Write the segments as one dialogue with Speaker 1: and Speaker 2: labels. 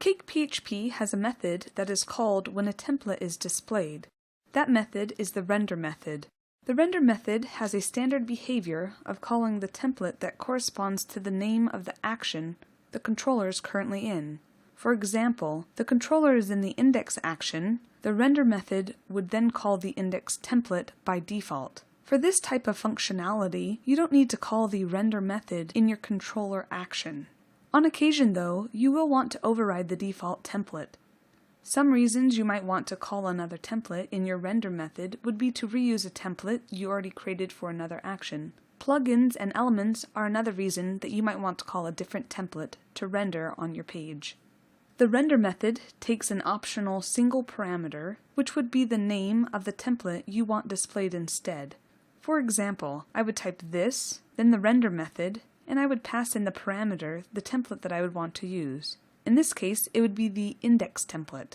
Speaker 1: Cake PHP has a method that is called when a template is displayed. That method is the render method. The render method has a standard behavior of calling the template that corresponds to the name of the action the controller is currently in. For example, the controller is in the index action. The render method would then call the index template by default. For this type of functionality, you don't need to call the render method in your controller action. On occasion, though, you will want to override the default template. Some reasons you might want to call another template in your render method would be to reuse a template you already created for another action. Plugins and elements are another reason that you might want to call a different template to render on your page. The render method takes an optional single parameter, which would be the name of the template you want displayed instead. For example, I would type this, then the render method, and I would pass in the parameter, the template that I would want to use. In this case, it would be the index template.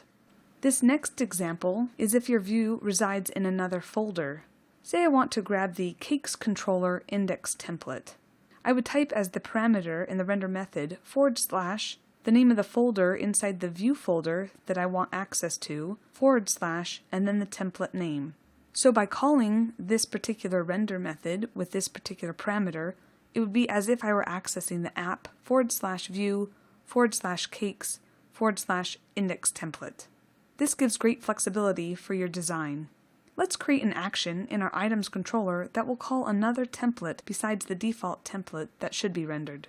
Speaker 1: This next example is if your view resides in another folder. Say I want to grab the Cakes controller index template. I would type as the parameter in the render method / the name of the folder inside the view folder that I want access to, / and then the template name. So by calling this particular render method with this particular parameter, it would be as if I were accessing the app / view / cakes / index template. This gives great flexibility for your design. Let's create an action in our items controller that will call another template besides the default template that should be rendered.